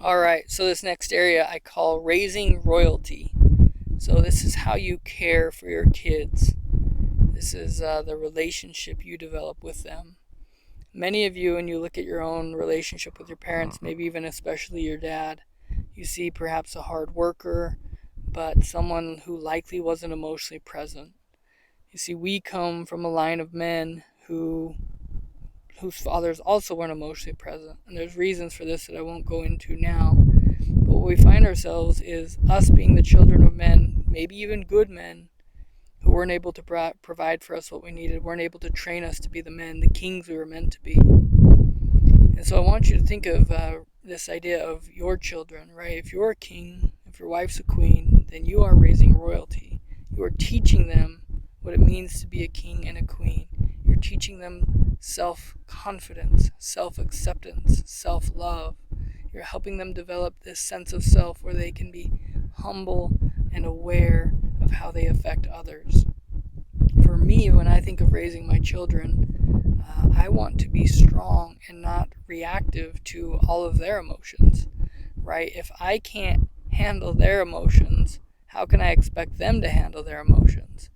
Alright, so this next area I call raising royalty. So this is how you care for your kids. This is the relationship you develop with them. Many of you, when you look at your own relationship with your parents, maybe even especially your dad, you see perhaps a hard worker, but someone who likely wasn't emotionally present. You see, we come from a line of men whose fathers also weren't emotionally present. And there's reasons for this that I won't go into now. But what we find ourselves is us being the children of men, maybe even good men, who weren't able to provide for us what we needed, weren't able to train us to be the men, the kings we were meant to be. And so I want you to think of this idea of your children, right? If you're a king, if your wife's a queen, then you are raising royalty. You are teaching them what it means to be a king and a queen. You're teaching them self-confidence, self-acceptance, self-love. You're helping them develop this sense of self where they can be humble and aware of how they affect others. For me, when I think of raising my children, I want to be strong and not reactive to all of their emotions, right? If I can't handle their emotions, how can I expect them to handle their emotions?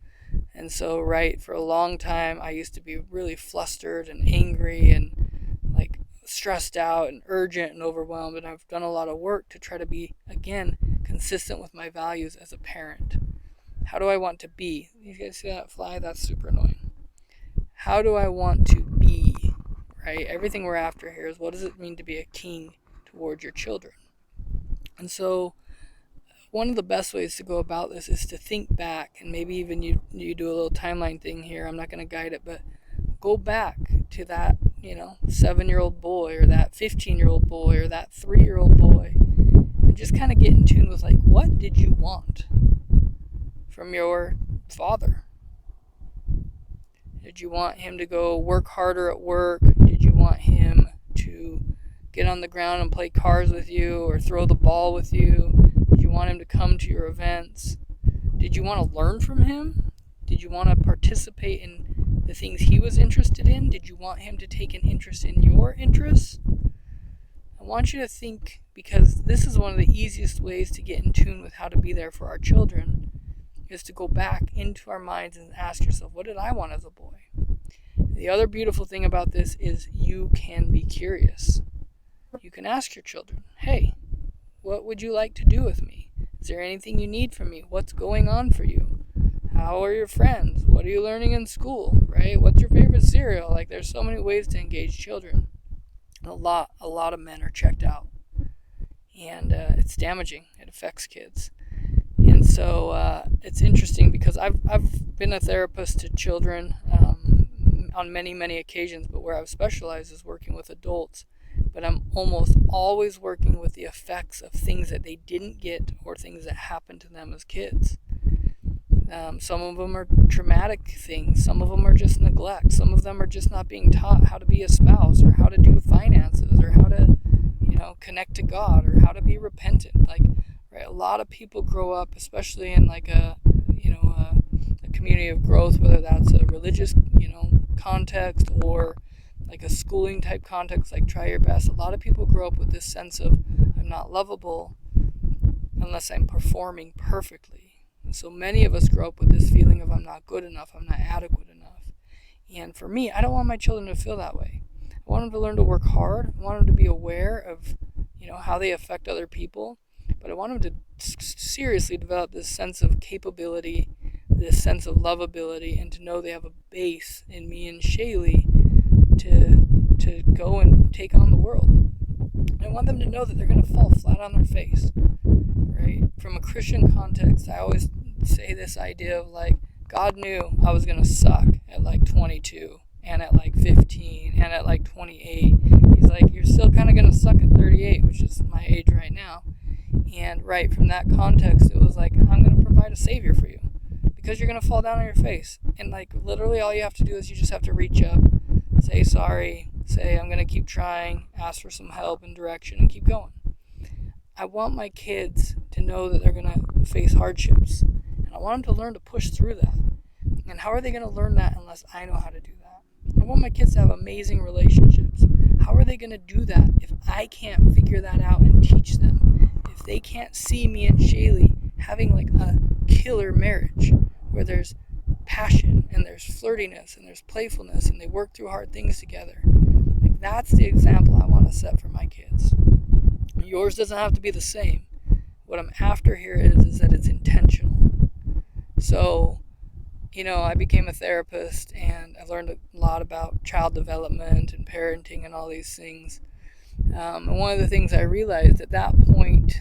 And so, right, for a long time, I used to be really flustered and angry and like stressed out and urgent and overwhelmed. And I've done a lot of work to try to be, again, consistent with my values as a parent. How do I want to be? You guys see that fly? That's super annoying. How do I want to be, right? Everything we're after here is what does it mean to be a king towards your children? And so, one of the best ways to go about this is to think back, and maybe even you do a little timeline thing here. I'm not going to guide it, but go back to that 7-year-old boy or that 15-year-old boy or that 3-year-old boy, and just kind of get in tune with like, what did you want from your father? Did you want him to go work harder at work? Did you want him to get on the ground and play cars with you or throw the ball with you? Did you want him to come to your events? Did you want to learn from him? Did you want to participate in the things he was interested in? Did you want him to take an interest in your interests? I want you to think, because this is one of the easiest ways to get in tune with how to be there for our children, is to go back into our minds and ask yourself, what did I want as a boy? The other beautiful thing about this is you can be curious. You can ask your children, hey, what would you like to do with me? Is there anything you need from me? What's going on for you? How are your friends? What are you learning in school, right? What's your favorite cereal? Like, there's so many ways to engage children. A lot of men are checked out. And it's damaging. It affects kids. And so it's interesting because I've been a therapist to children on many occasions, but where I've specialized is working with adults. But I'm almost always working with the effects of things that they didn't get or things that happened to them as kids. Some of them are traumatic things. Some of them are just neglect. Some of them are just not being taught how to be a spouse or how to do finances or how to, connect to God or how to be repentant. Like, right, a lot of people grow up, especially in like a community of growth, whether that's a religious, context or like a schooling type context, like Try Your Best. A lot of people grow up with this sense of I'm not lovable unless I'm performing perfectly. And so many of us grow up with this feeling of I'm not good enough, I'm not adequate enough. And for me, I don't want my children to feel that way. I want them to learn to work hard. I want them to be aware of, how they affect other people. But I want them to seriously develop this sense of capability, this sense of lovability, and to know they have a base in me and Shaylee to go and take on the world. I want them to know that they're going to fall flat on their face, right? From a Christian context, I always say this idea of like, God knew I was going to suck at like 22 and at like 15 and at like 28. He's like, you're still kind of going to suck at 38, which is my age right now. And right from that context, it was like, I'm going to provide a savior for you because you're going to fall down on your face. And like literally all you have to do is you just have to reach up, say sorry, say I'm going to keep trying, ask for some help and direction, and keep going. I want my kids to know that they're going to face hardships, and I want them to learn to push through that. And how are they going to learn that unless I know how to do that? I want my kids to have amazing relationships. How are they going to do that if I can't figure that out and teach them? if they can't see me and Shaylee having like a killer marriage where there's passion and there's flirtiness and there's playfulness and they work through hard things together, like that's the example I want to set for my kids. Yours doesn't have to be the same. What I'm after here is that it's intentional. So, I became a therapist and I learned a lot about child development and parenting and all these things. And one of the things I realized at that point,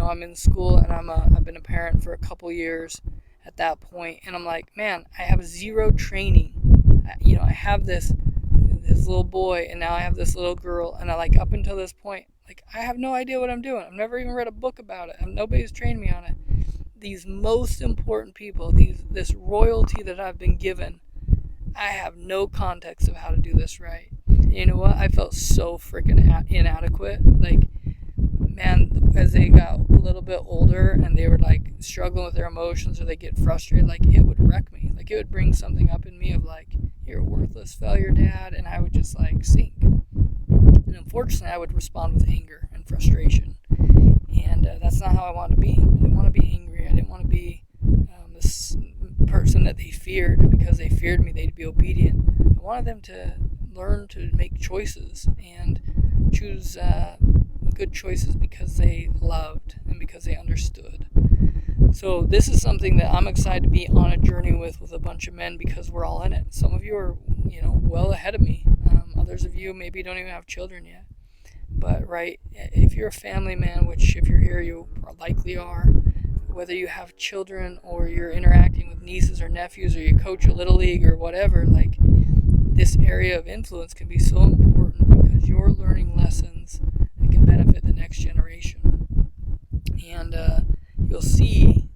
I'm in school and I've been a parent for a couple years at that point, and I'm like, man, I have zero training. I have this little boy, and now I have this little girl, and up until this point, I have no idea what I'm doing. I've never even read a book about it. Nobody's trained me on it. These most important people, this royalty that I've been given, I have no context of how to do this right. And you know what? I felt so freaking inadequate. Man, as they got a little bit older and they were struggling with their emotions or they get frustrated, it would wreck me. It would bring something up in me of you're a worthless failure, Dad, and I would just sink. And unfortunately, I would respond with anger and frustration. And that's not how I wanted to be. I didn't want to be angry. I didn't want to be this person that they feared. And because they feared me, they'd be obedient. I wanted them to learn to make choices and choose good choices because they loved and because they understood. So this is something that I'm excited to be on a journey with a bunch of men because we're all in it. Some of you are, well ahead of me. Others of you maybe don't even have children yet. But, right, if you're a family man, which if you're here, you likely are, whether you have children or you're interacting with nieces or nephews or you coach a little league or whatever, this area of influence can be so important because you're learning lessons that can benefit the next generation. And you'll see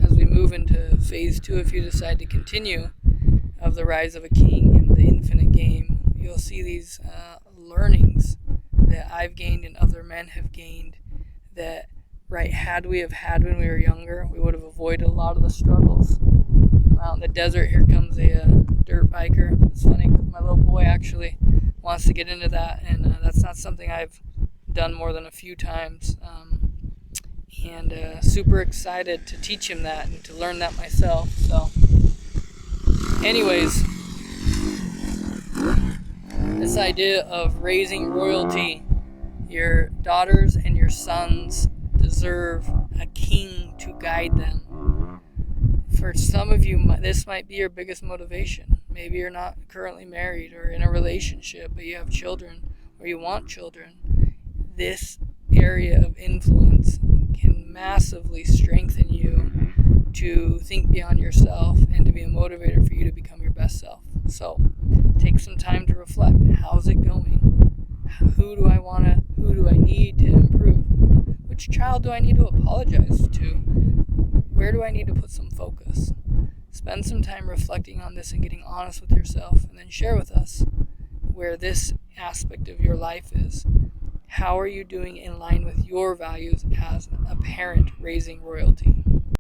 as we move into phase 2, if you decide to continue, of the Rise of a King and the Infinite Game, you'll see these learnings that I've gained and other men have gained that, had we have had when we were younger, we would have avoided a lot of the struggles. Out in the desert, here comes a dirt biker. It's funny because my little boy actually wants to get into that, and that's not something I've done more than a few times. And super excited to teach him that and to learn that myself. So, anyways, this idea of raising royalty, your daughters and your sons deserve a king to guide them. For some of you, this might be your biggest motivation. Maybe you're not currently married or in a relationship, but you have children or you want children. This area of influence can massively strengthen you to think beyond yourself and to be a motivator for you to become your best self. So take some time to reflect. How's it going? Who do I need to improve? Which child do I need to apologize to? Where do I need to put some focus? Spend some time reflecting on this and getting honest with yourself, and then share with us where this aspect of your life is. How are you doing in line with your values as a parent raising royalty?